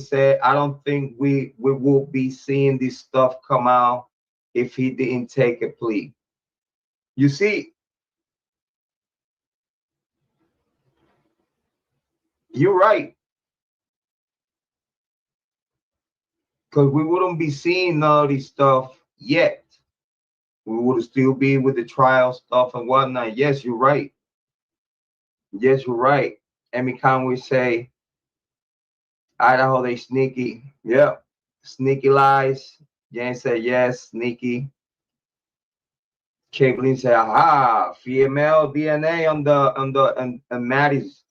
said, I don't think we will be seeing this stuff come out if he didn't take a plea. You see, you're right. Because we wouldn't be seeing all this stuff yet. We would still be with the trial stuff and whatnot. Yes, you're right. Yes, you're right. Amy Conway say, Idaho, they sneaky. Yep. Sneaky lies. Jane said, yes, sneaky. Kiely said, aha, female DNA on Maddies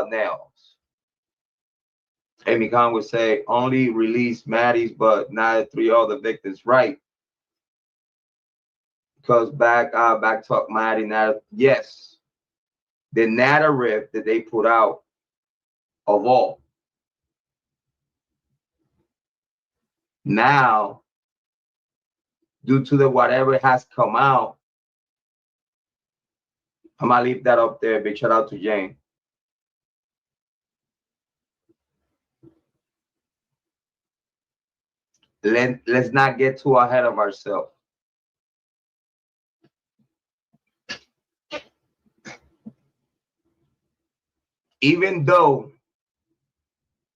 nails. Amy Khan would say only release Maddies, but not 3 other victims. Right. Because back talk Maddie now. Yes. The narrative that they put out of all. Now, due to the whatever has come out, I'm gonna leave that up there. Big shout out to Jane. Let's not get too ahead of ourselves. Even though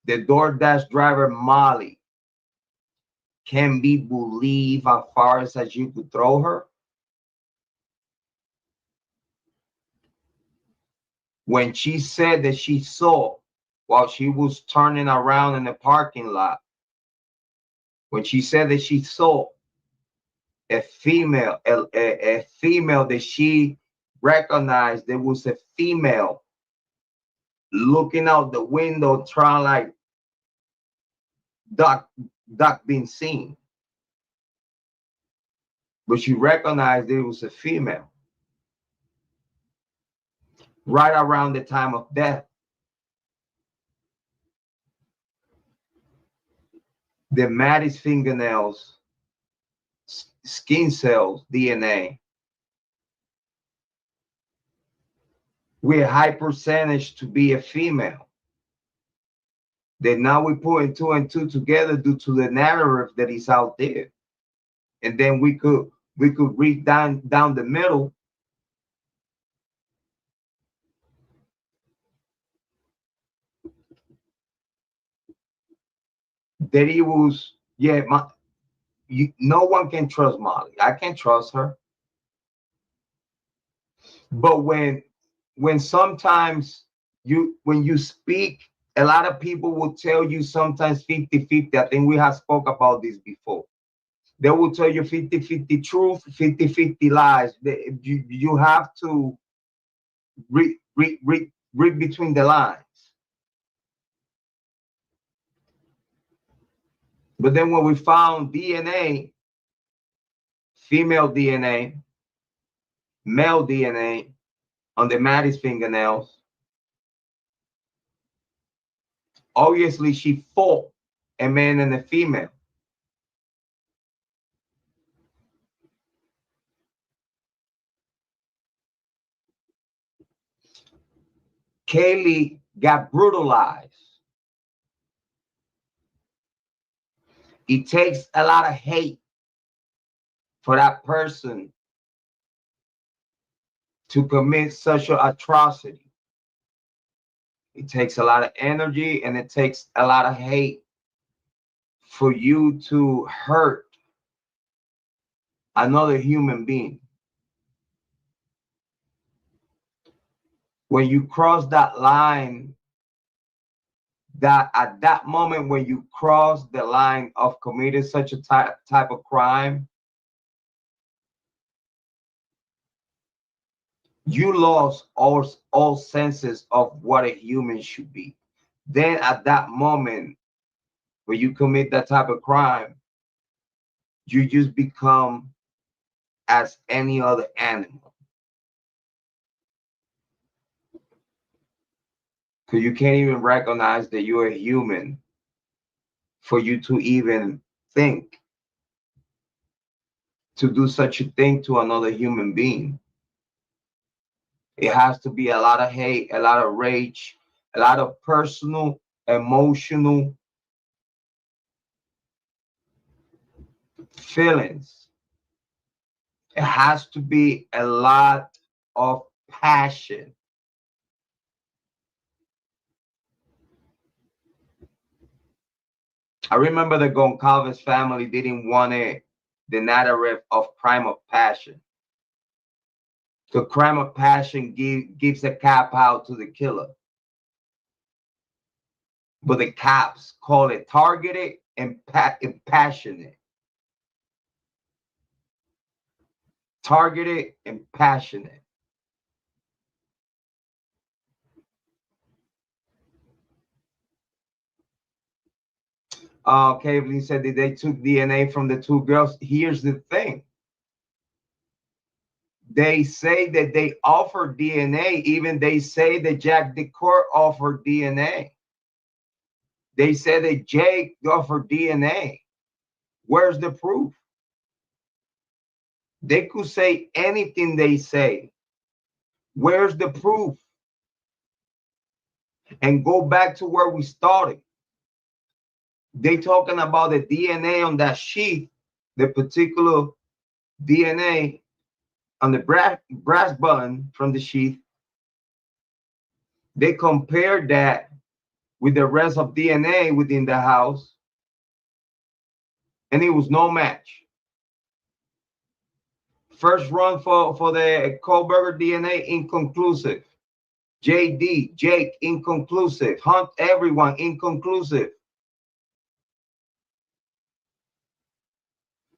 the DoorDash driver Molly can be believed as far as you could throw her, when she said that she saw while she was turning around in the parking lot, when she said that she saw a female, a female that she recognized, there was a female looking out the window trying like duck being seen, but she recognized it was a female right around the time of death. The Maddies fingernails, skin cells, DNA, with a high percentage to be a female. Then now we're putting 2 and 2 together due to the narrative that is out there. And then we could read down the middle. That it was, yeah, no one can trust Molly. I can't trust her. But when sometimes when you speak, a lot of people will tell you sometimes 50-50. I think we have spoke about this before. They will tell you 50-50 truth, 50-50 lies. You have to read between the lines. But then when we found DNA, female DNA, male DNA on the Maddies fingernails, obviously she fought a man and a female. Kiely got brutalized. It takes a lot of hate for that person to commit such an atrocity. It takes a lot of energy and it takes a lot of hate for you to hurt another human being. When you cross that line, that at that moment when you cross the line of committing such a type of crime, you lost all senses of what a human should be. Then at that moment when you commit that type of crime, you just become as any other animal. Because you can't even recognize that you're a human for you to even think to do such a thing to another human being. It has to be a lot of hate, a lot of rage, a lot of personal, emotional feelings. It has to be a lot of passion. I remember the Goncalves family didn't want the narrative of crime of passion. The crime of passion gives a cap out to the killer. But the cops call it targeted and passionate. Targeted and passionate. Kiely said that they took DNA from the two girls. Here's the thing. They say that they offered DNA. Even they say that Jack DeCourt offered DNA. They said that Jake offered DNA. Where's the proof? They could say anything they say. Where's the proof? And go back to where we started. They talking about the DNA on that sheath, the particular DNA on the brass button from the sheath. They compared that with the rest of DNA within the house, and it was no match. First run for the Kohberger DNA, inconclusive. JD, Jake, inconclusive. Hunt, everyone, inconclusive.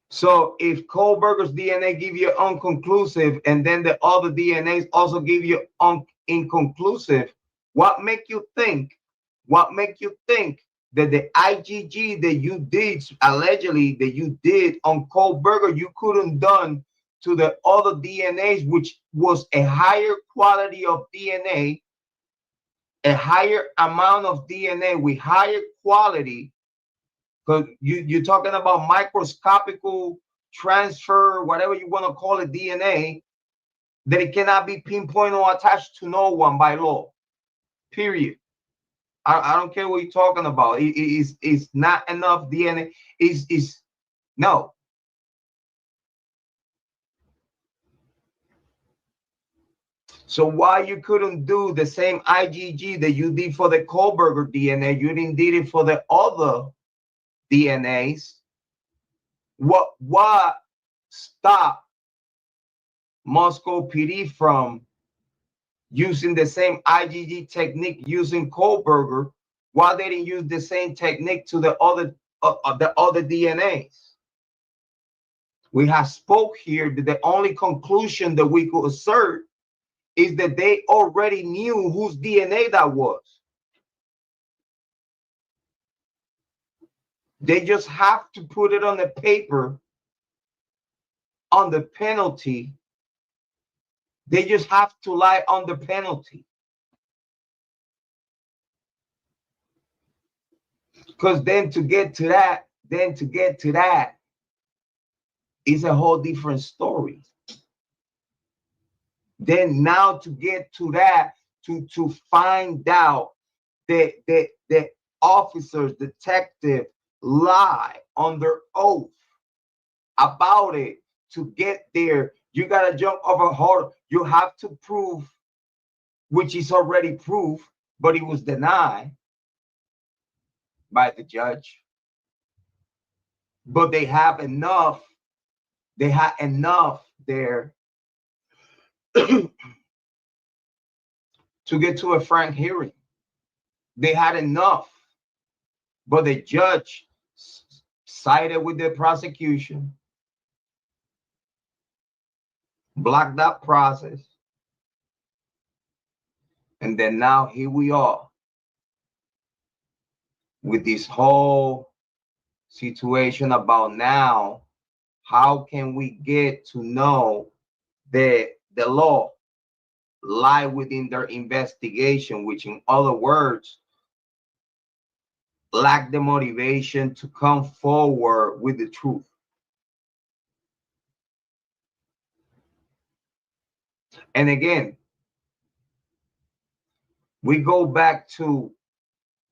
So if Kohberger's DNA give you unconclusive, and then the other DNAs also give you inconclusive, what make you think? What make you think that the IgG that you did allegedly that you did on Kohberger you couldn't done to the other DNAs, which was a higher quality of DNA, a higher amount of DNA with higher quality? Because you're talking about microscopical transfer, whatever you want to call it, DNA, that it cannot be pinpointed or attached to no one by law. Period. I don't care what you're talking about. It's not enough DNA. Is no. So why you couldn't do the same IgG that you did for the Kohberger DNA? You didn't did it for the other DNAs. What stopped Moscow PD from using the same IgG technique using Kohberger? Why they didn't use the same technique to the other DNAs? We have spoke here that the only conclusion that we could assert is that they already knew whose DNA that was. They just have to put it on the paper on the penalty. They just have to lie on the penalty. Because then to get to that is a whole different story. Then now to get to that, to find out that the officers, detective lie under oath about it, to get there, you gotta jump over a hurdle. You have to prove, which is already proved, but it was denied by the judge. But they have enough. They had enough there to get to a frank hearing. They had enough, but the judge sided with the prosecution, blocked that process, and then now here we are with this whole situation about now, how can we get to know that the law lie within their investigation, which in other words, lack the motivation to come forward with the truth. And again, we go back to